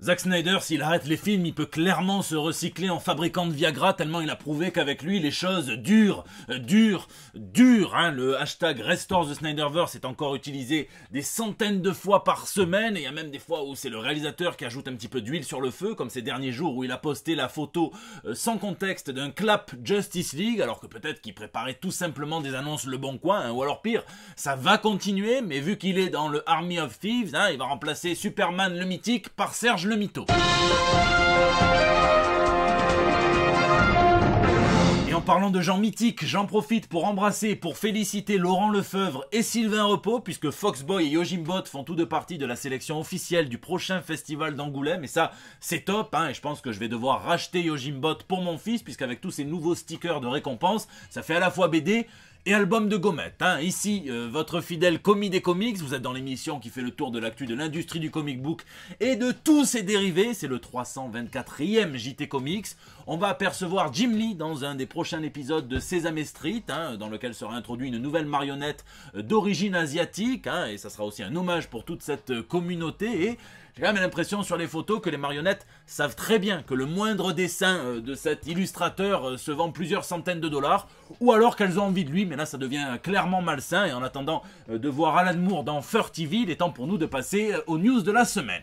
Zack Snyder, s'il arrête les films, il peut clairement se recycler en fabricant de Viagra tellement il a prouvé qu'avec lui, les choses durent. Hein. Le hashtag Restore the Snyderverse est encore utilisé des centaines de fois par semaine, et il y a même des fois où c'est le réalisateur qui ajoute un petit peu d'huile sur le feu, comme ces derniers jours où il a posté la photo sans contexte d'un clap Justice League, alors que peut-être qu'il préparait tout simplement des annonces Le Bon Coin, hein, ou alors pire, ça va continuer, mais vu qu'il est dans le Army of Thieves, hein, il va remplacer Superman le mythique par Serge le mytho. Et en parlant de gens mythiques, j'en profite pour embrasser et pour féliciter Laurent Lefebvre et Sylvain Repos, puisque Foxboy et Yojimbot font tous deux partie de la sélection officielle du prochain festival d'Angoulême, et ça c'est top, hein, et je pense que je vais devoir racheter Yojimbot pour mon fils, puisqu'avec tous ces nouveaux stickers de récompense, ça fait à la fois BD et album de gommettes. Hein. Ici, votre fidèle commis des comics, vous êtes dans l'émission qui fait le tour de l'actu de l'industrie du comic book et de tous ses dérivés, c'est le 324e JT Comics. On va apercevoir Jim Lee dans un des prochains épisodes de Sesame Street, hein, dans lequel sera introduite une nouvelle marionnette d'origine asiatique, hein, et ça sera aussi un hommage pour toute cette communauté, et j'ai quand même l'impression sur les photos que les marionnettes savent très bien que le moindre dessin de cet illustrateur se vend plusieurs centaines de dollars, ou alors qu'elles ont envie de lui, mais là ça devient clairement malsain, et en attendant de voir Alan Moore dans Furtiville, il est temps pour nous de passer aux news de la semaine.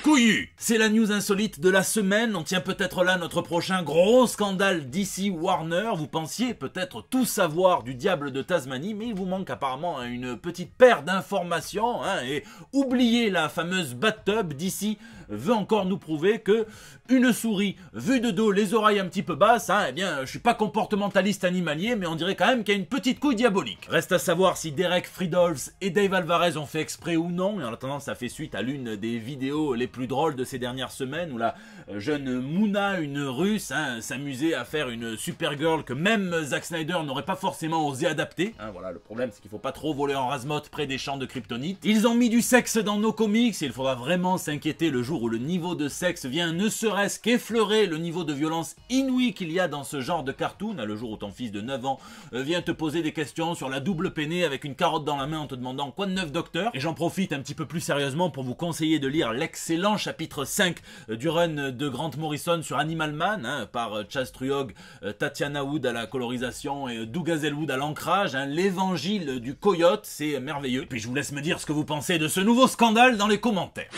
Couillu, c'est la news insolite de la semaine, on tient peut-être là notre prochain gros scandale DC Warner, vous pensiez peut-être tout savoir du diable de Tasmanie, mais il vous manque apparemment une petite paire d'informations, hein, et oubliez la fameuse bathtub, DC veut encore nous prouver que une souris vue de dos, les oreilles un petit peu basses, hein, eh bien je suis pas comportementaliste animalier, mais on dirait quand même qu'il y a une petite couille diabolique. Reste à savoir si Derek Friedolfs et Dave Alvarez ont fait exprès ou non, et en attendant ça fait suite à l'une des vidéos les plus drôles de ces dernières semaines où la jeune Mouna, une russe, hein, s'amusait à faire une Supergirl que même Zack Snyder n'aurait pas forcément osé adapter. Hein, voilà, le problème c'est qu'il faut pas trop voler en rase-motte près des champs de kryptonite. Ils ont mis du sexe dans nos comics et il faudra vraiment s'inquiéter le jour où le niveau de sexe vient ne serait-ce qu'effleurer le niveau de violence inouï qu'il y a dans ce genre de cartoon, hein, le jour où ton fils de 9 ans vient te poser des questions sur la double peinée avec une carotte dans la main en te demandant quoi de neuf docteur. Et j'en profite un petit peu plus sérieusement pour vous conseiller de lire l'excellent chapitre 5 du run de Grant Morrison sur Animal Man, hein, par Chas Truog, Tatiana Wood à la colorisation et Doug Hazelwood à l'ancrage, hein, l'évangile du coyote, c'est merveilleux. Puis je vous laisse me dire ce que vous pensez de ce nouveau scandale dans les commentaires.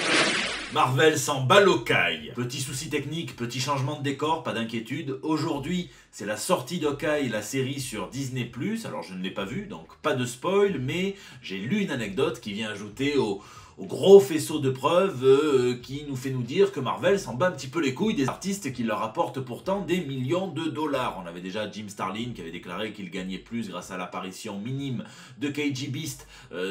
Marvel s'en bat l'Hawkeye. Petit souci technique, petit changement de décor, pas d'inquiétude. Aujourd'hui, c'est la sortie d'Hawkeye, la série sur Disney+. Alors je ne l'ai pas vue, donc pas de spoil, mais j'ai lu une anecdote qui vient ajouter au gros faisceau de preuves qui nous fait nous dire que Marvel s'en bat un petit peu les couilles des artistes qui leur apportent pourtant des millions de dollars. On avait déjà Jim Starlin qui avait déclaré qu'il gagnait plus grâce à l'apparition minime de KG Beast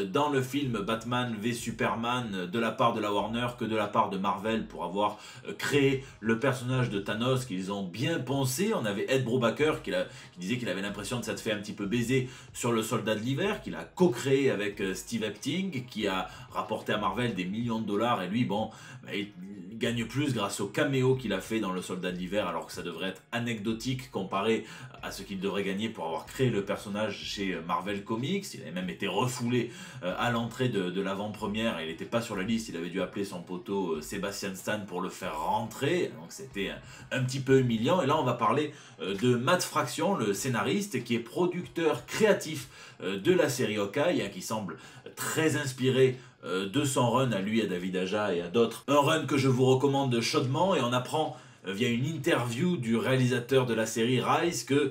dans le film Batman v Superman de la part de la Warner que de la part de Marvel pour avoir créé le personnage de Thanos qu'ils ont bien poncé. On avait Ed Brubaker qui disait qu'il avait l'impression de s'être fait un petit peu baiser sur le Soldat de l'Hiver, qu'il a co-créé avec Steve Epting, qui a rapporté à Marvel des millions de dollars, et lui, bon, il gagne plus grâce au caméo qu'il a fait dans le Soldat de l'Hiver, alors que ça devrait être anecdotique comparé à ce qu'il devrait gagner pour avoir créé le personnage chez Marvel Comics. Il avait même été refoulé à l'entrée de l'avant-première, et il n'était pas sur la liste, il avait dû appeler son poteau Sébastien Stan pour le faire rentrer, donc c'était un petit peu humiliant. Et là on va parler de Matt Fraction, le scénariste qui est producteur créatif de la série Hawkeye, hein, qui semble très inspiré de son run à lui, à David Aja et à d'autres. Un run que je vous recommande chaudement, et on apprend via une interview du réalisateur de la série Rise que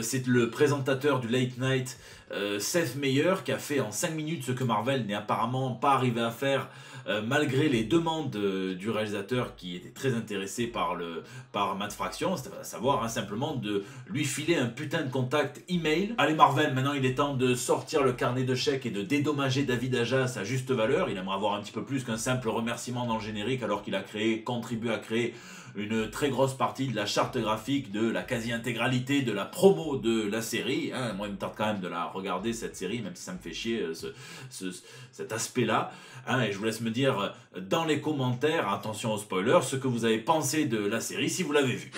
c'est le présentateur du Late Night Seth Meyer qui a fait en 5 minutes ce que Marvel n'est apparemment pas arrivé à faire malgré les demandes du réalisateur qui était très intéressé par Matt Fraction, c'est à savoir hein, simplement de lui filer un putain de contact email. Allez Marvel, maintenant il est temps de sortir le carnet de chèques et de dédommager David Aja à sa juste valeur. Il aimerait avoir un petit peu plus qu'un simple remerciement dans le générique alors qu'il a contribué à créer une très grosse partie de la charte graphique, de la quasi-intégralité de la promo de la série. Hein. Moi, il me tarde quand même de la regarder, cette série, même si ça me fait chier cet aspect-là. Hein. Et je vous laisse me dire dans les commentaires, attention aux spoilers, ce que vous avez pensé de la série si vous l'avez vue.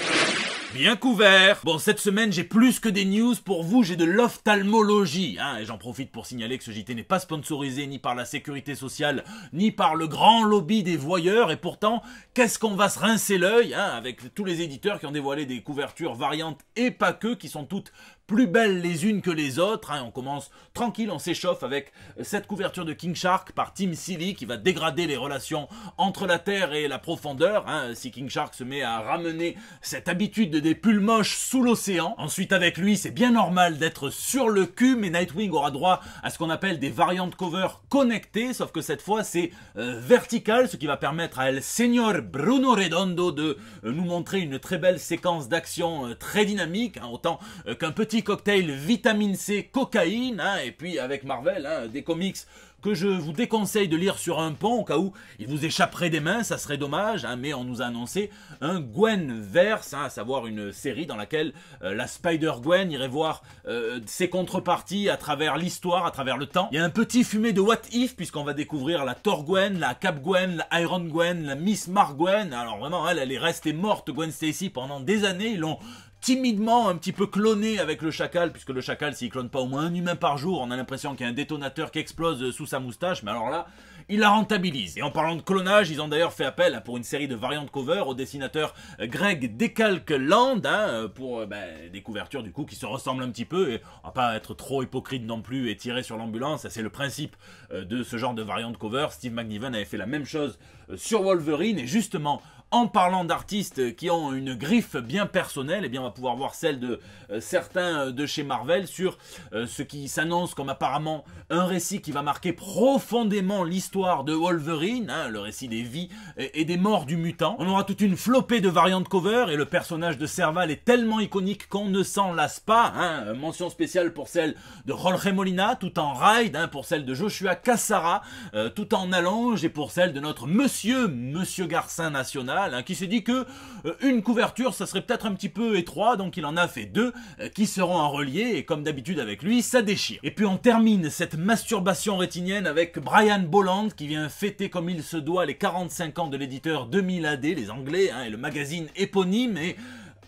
Bien couvert. Bon, cette semaine, j'ai plus que des news pour vous, j'ai de l'ophtalmologie. Et j'en profite pour signaler que ce JT n'est pas sponsorisé ni par la sécurité sociale, ni par le grand lobby des voyeurs. Et pourtant, qu'est-ce qu'on va se rincer l'œil avec tous les éditeurs qui ont dévoilé des couvertures variantes et pas que, qui sont toutes plus belles les unes que les autres. On commence tranquille, on s'échauffe avec cette couverture de King Shark par Tim Seeley qui va dégrader les relations entre la Terre et la profondeur. Si King Shark se met à ramener cette habitude des pulls moches sous l'océan. Ensuite, avec lui, c'est bien normal d'être sur le cul, mais Nightwing aura droit à ce qu'on appelle des variantes cover connectées, sauf que cette fois, c'est vertical, ce qui va permettre à El Señor Bruno Redondo de nous montrer une très belle séquence d'action très dynamique, autant qu'un petit cocktail vitamine C cocaïne, et puis avec Marvel, des comics que je vous déconseille de lire sur un pont au cas où il vous échapperait des mains, ça serait dommage, mais on nous a annoncé un Gwen-verse, à savoir une série dans laquelle la Spider-Gwen irait voir ses contreparties à travers l'histoire, à travers le temps. Il y a un petit fumet de What If, puisqu'on va découvrir la Thor-Gwen, la Cap-Gwen, la Iron-Gwen, la Miss Mar-Gwen. Alors vraiment, elle est restée morte, Gwen Stacy, pendant des années, ils l'ont timidement un petit peu cloné avec le chacal, puisque le chacal, s'il clone pas au moins un humain par jour, on a l'impression qu'il y a un détonateur qui explose sous sa moustache, mais alors là, il la rentabilise. Et en parlant de clonage, ils ont d'ailleurs fait appel pour une série de variantes cover au dessinateur Greg Decalque-Land, pour des couvertures du coup qui se ressemblent un petit peu, et on va pas être trop hypocrite non plus et tirer sur l'ambulance, c'est le principe de ce genre de variante cover. Steve McNiven avait fait la même chose sur Wolverine, et justement, en parlant d'artistes qui ont une griffe bien personnelle, eh bien on va pouvoir voir celle de certains de chez Marvel sur ce qui s'annonce comme apparemment un récit qui va marquer profondément l'histoire de Wolverine, le récit des vies et des morts du mutant. On aura toute une flopée de variantes cover et le personnage de Serval est tellement iconique qu'on ne s'en lasse pas. Mention spéciale pour celle de Jorge Molina, tout en ride, pour celle de Joshua Cassara, tout en allonge, et pour celle de notre Monsieur Garcin national, qui s'est dit que une couverture ça serait peut-être un petit peu étroit, donc il en a fait deux qui seront en relié, et comme d'habitude avec lui ça déchire. Et puis on termine cette masturbation rétinienne avec Brian Bolland qui vient fêter comme il se doit les 45 ans de l'éditeur 2000 AD, les Anglais, et le magazine éponyme, et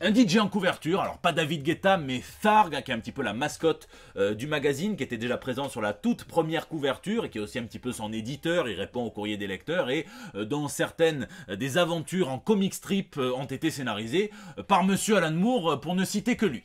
un DJ en couverture, alors pas David Guetta, mais Tharg, qui est un petit peu la mascotte du magazine, qui était déjà présent sur la toute première couverture, et qui est aussi un petit peu son éditeur, il répond au courrier des lecteurs, et dont certaines des aventures en comic strip ont été scénarisées par Monsieur Alan Moore, pour ne citer que lui.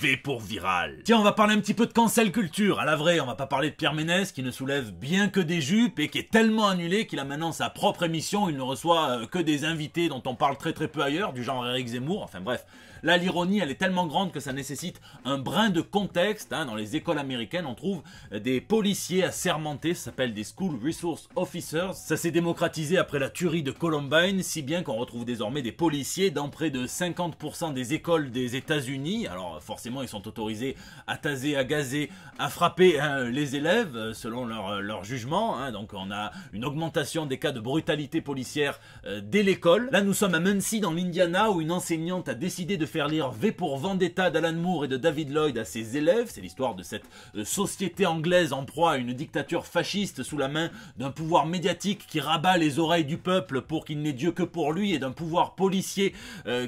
V pour viral. Tiens, on va parler un petit peu de cancel culture. À la vraie, on va pas parler de Pierre Ménès qui ne soulève bien que des jupes et qui est tellement annulé qu'il a maintenant sa propre émission. Il ne reçoit que des invités dont on parle très peu ailleurs, du genre Eric Zemmour. Enfin bref, là l'ironie elle est tellement grande que ça nécessite un brin de contexte. Dans les écoles américaines, on trouve des policiers assermentés, ça s'appelle des School Resource Officers. Ça s'est démocratisé après la tuerie de Columbine, si bien qu'on retrouve désormais des policiers dans près de 50% des écoles des États-Unis. Alors forcément, ils sont autorisés à taser, à gazer, à frapper les élèves selon leur jugement. Donc on a une augmentation des cas de brutalité policière dès l'école. Là nous sommes à Muncie dans l'Indiana où une enseignante a décidé de faire lire V pour Vendetta d'Alan Moore et de David Lloyd à ses élèves. C'est l'histoire de cette société anglaise en proie à une dictature fasciste sous la main d'un pouvoir médiatique qui rabat les oreilles du peuple pour qu'il n'ait Dieu que pour lui, et d'un pouvoir policier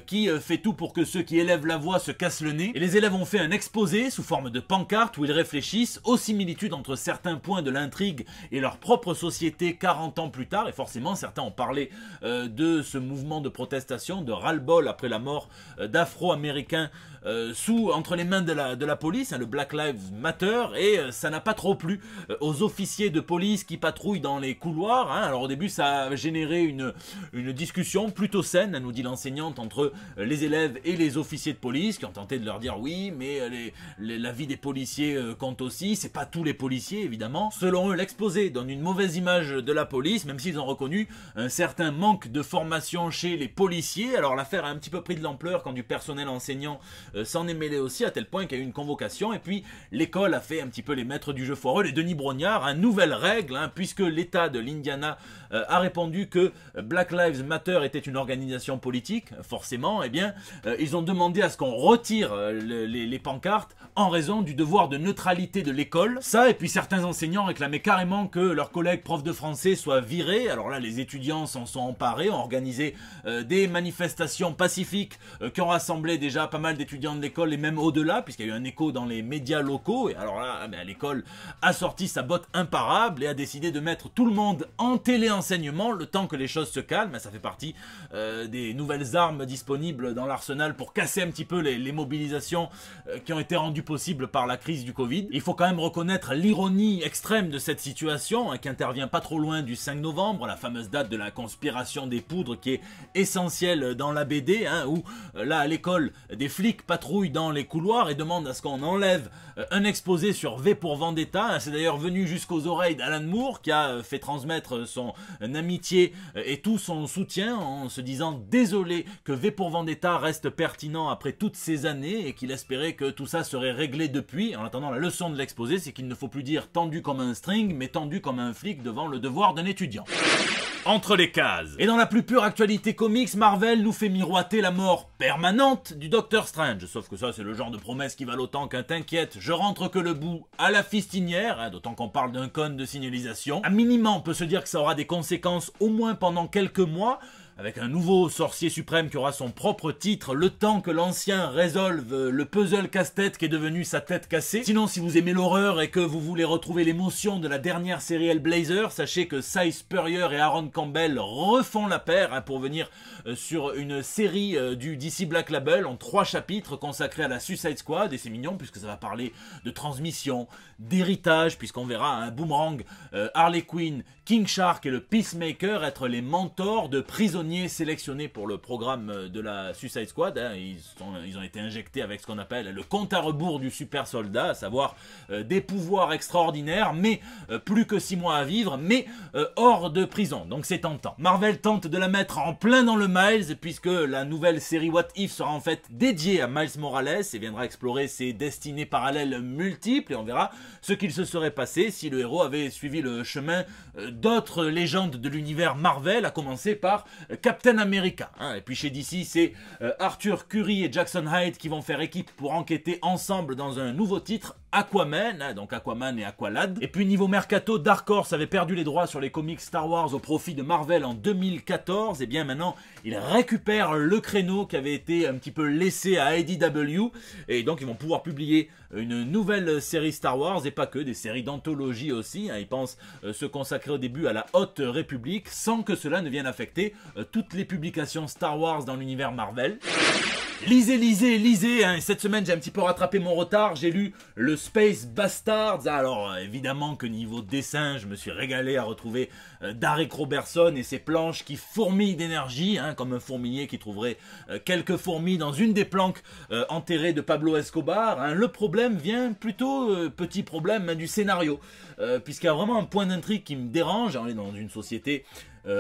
qui fait tout pour que ceux qui élèvent la voix se cassent le nez. Et les élèves ont fait un exposé sous forme de pancarte où ils réfléchissent aux similitudes entre certains points de l'intrigue et leur propre société 40 ans plus tard, et forcément certains ont parlé de ce mouvement de protestation, de ras-le-bol après la mort d'Afro-Américains entre les mains de la police, le Black Lives Matter, et ça n'a pas trop plu aux officiers de police qui patrouillent dans les couloirs. Alors au début ça a généré une discussion plutôt saine, nous dit l'enseignante, entre les élèves et les officiers de police qui ont tenté de leur dire oui mais la vie des policiers compte aussi, c'est pas tous les policiers évidemment. Selon eux, l'exposé donne une mauvaise image de la police, même s'ils ont reconnu un certain manque de formation chez les policiers. Alors l'affaire a un petit peu pris de l'ampleur quand du personnel enseignant s'en est mêlé aussi, à tel point qu'il y a eu une convocation, et puis l'école a fait un petit peu les maîtres du jeu foireux, les Denis Brognard, nouvelle règle, puisque l'État de l'Indiana a répondu que Black Lives Matter était une organisation politique, forcément, eh bien ils ont demandé à ce qu'on retire les pancartes en raison du devoir de neutralité de l'école. Ça, et puis certains enseignants réclamaient carrément que leurs collègues profs de français soient virés. Alors là, les étudiants s'en sont emparés, ont organisé des manifestations pacifiques qui ont rassemblé déjà pas mal d'étudiants de l'école et même au-delà, puisqu'il y a eu un écho dans les médias locaux. Et alors là, l'école a sorti sa botte imparable et a décidé de mettre tout le monde en téléenseignement le temps que les choses se calment. Ça fait partie des nouvelles armes disponibles dans l'arsenal pour casser un petit peu les mobilisations qui ont été rendues possibles par la crise du Covid. Il faut quand même reconnaître l'ironie extrême de cette situation qui intervient pas trop loin du 5 novembre, la fameuse date de la conspiration des poudres qui est essentielle dans la BD, où là à l'école des flics patrouillent dans les couloirs et demandent à ce qu'on enlève un exposé sur V pour Vendetta. C'est d'ailleurs venu jusqu'aux oreilles d'Alan Moore qui a fait transmettre son amitié et tout son soutien en se disant désolé que V pour Vendetta reste pertinent après toutes ces années et qu'il espérait que tout ça serait réglé depuis. En attendant, la leçon de l'exposé, c'est qu'il ne faut plus dire tendu comme un string mais tendu comme un flic devant le devoir d'un étudiant. Entre les cases. Et dans la plus pure actualité comics, Marvel nous fait miroiter la mort permanente du Docteur Strange. Sauf que ça, c'est le genre de promesse qui valent autant qu'un t'inquiète, je rentre que le bout à la fistinière, d'autant qu'on parle d'un cône de signalisation. À minima, on peut se dire que ça aura des conséquences au moins pendant quelques mois, avec un nouveau sorcier suprême qui aura son propre titre, le temps que l'ancien résolve le puzzle casse-tête qui est devenu sa tête cassée. Sinon, si vous aimez l'horreur et que vous voulez retrouver l'émotion de la dernière série Hellblazer, sachez que Cy Spurrier et Aaron Campbell refont la paire pour venir sur une série du DC Black Label en 3 chapitres consacrés à la Suicide Squad, et c'est mignon puisque ça va parler de transmission, d'héritage, puisqu'on verra un Boomerang, Harley Quinn, King Shark et le Peacemaker être les mentors de prisonniers sélectionnés pour le programme de la Suicide Squad. Ils ont été injectés avec ce qu'on appelle le compte à rebours du super soldat, à savoir des pouvoirs extraordinaires, mais plus que 6 mois à vivre, mais hors de prison. Donc c'est tentant. Marvel tente de la mettre en plein dans le Miles, puisque la nouvelle série What If sera en fait dédiée à Miles Morales et viendra explorer ses destinées parallèles multiples, et on verra ce qu'il se serait passé si le héros avait suivi le chemin d'autres légendes de l'univers Marvel, à commencer par Captain America. Et puis chez DC, c'est Arthur Curry et Jackson Hyde qui vont faire équipe pour enquêter ensemble dans un nouveau titre, Aquaman, donc Aquaman et Aqualad. Et puis niveau mercato, Dark Horse avait perdu les droits sur les comics Star Wars au profit de Marvel en 2014, et bien maintenant ils récupèrent le créneau qui avait été un petit peu laissé à IDW, et donc ils vont pouvoir publier une nouvelle série Star Wars, et pas que, des séries d'anthologie aussi. Ils pensent se consacrer au début à la Haute République, sans que cela ne vienne affecter toutes les publications Star Wars dans l'univers Marvel. Lisez, lisez, lisez, Cette semaine, j'ai un petit peu rattrapé mon retard. J'ai lu le Space Bastards. Alors, évidemment que niveau dessin, je me suis régalé à retrouver Derek Robertson et ses planches qui fourmillent d'énergie, comme un fourmilier qui trouverait quelques fourmis dans une des planques enterrées de Pablo Escobar. Le problème vient plutôt, petit problème, du scénario. Puisqu'il y a vraiment un point d'intrigue qui me dérange. On est dans une société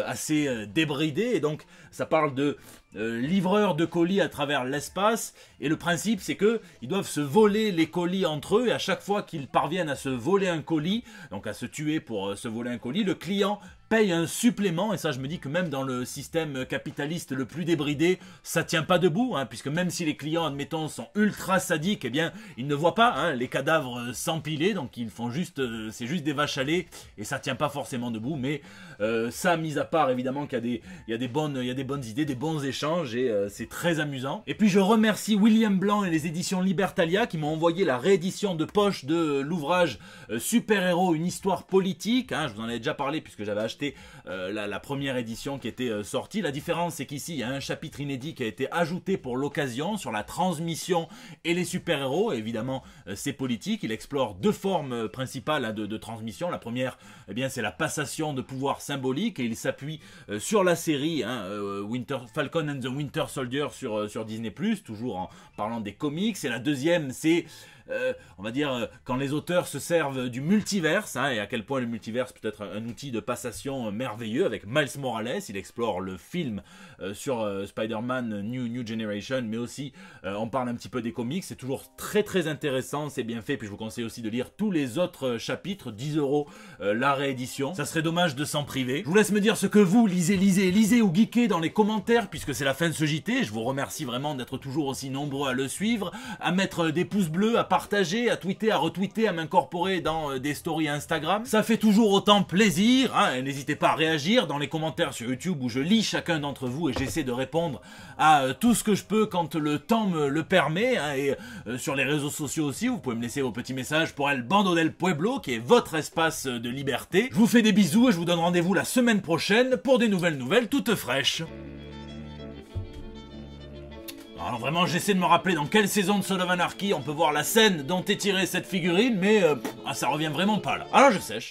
assez débridée, et donc ça parle de livreurs de colis à travers l'espace, et le principe c'est que ils doivent se voler les colis entre eux, et à chaque fois qu'ils parviennent à se voler un colis, donc à se tuer pour se voler un colis, le client paye un supplément. Et ça, je me dis que même dans le système capitaliste le plus débridé, ça tient pas debout, puisque même si les clients, admettons, sont ultra sadiques, eh bien ils ne voient pas les cadavres s'empiler, donc ils font juste, c'est juste des vaches à lait, et ça tient pas forcément debout. Mais ça, mis à part évidemment qu'il y a des bonnes idées, des bons échanges, et c'est très amusant. Et puis je remercie William Blanc et les éditions Libertalia qui m'ont envoyé la réédition de poche de l'ouvrage Super Héros, une histoire politique. Je vous en avais déjà parlé puisque j'avais acheté la première édition qui était sortie. La différence, c'est qu'ici il y a un chapitre inédit qui a été ajouté pour l'occasion sur la transmission et les super-héros. Évidemment, c'est politique. Il explore 2 formes principales de transmission. La première, eh bien, c'est la passation de pouvoir symbolique, et il s'appuie sur la série Falcon and the Winter Soldier sur Disney+, toujours en parlant des comics. Et la deuxième, c'est on va dire, quand les auteurs se servent du multiverse, hein, et à quel point le multiverse peut être un outil de passation merveilleux. Avec Miles Morales, il explore le film sur Spider-Man New Generation, mais aussi on parle un petit peu des comics. C'est toujours très très intéressant, c'est bien fait, puis je vous conseille aussi de lire tous les autres chapitres, 10 € la réédition. Ça serait dommage de s'en priver. Je vous laisse me dire ce que vous lisez ou geekez dans les commentaires, puisque c'est la fin de ce JT. Je vous remercie vraiment d'être toujours aussi nombreux à le suivre, à mettre des pouces bleus, à partager, à tweeter, à retweeter, à m'incorporer dans des stories Instagram. Ça fait toujours autant plaisir, hein. N'hésitez pas à réagir dans les commentaires sur YouTube où je lis chacun d'entre vous et j'essaie de répondre à tout ce que je peux quand le temps me le permet, hein. Et sur les réseaux sociaux aussi, vous pouvez me laisser vos petits messages pour El Bando del Pueblo, qui est votre espace de liberté. Je vous fais des bisous et je vous donne rendez-vous la semaine prochaine pour des nouvelles toutes fraîches. Alors vraiment, j'essaie de me rappeler dans quelle saison de Son of Anarchy on peut voir la scène dont est tirée cette figurine, mais ça revient vraiment pas là. Alors je sèche.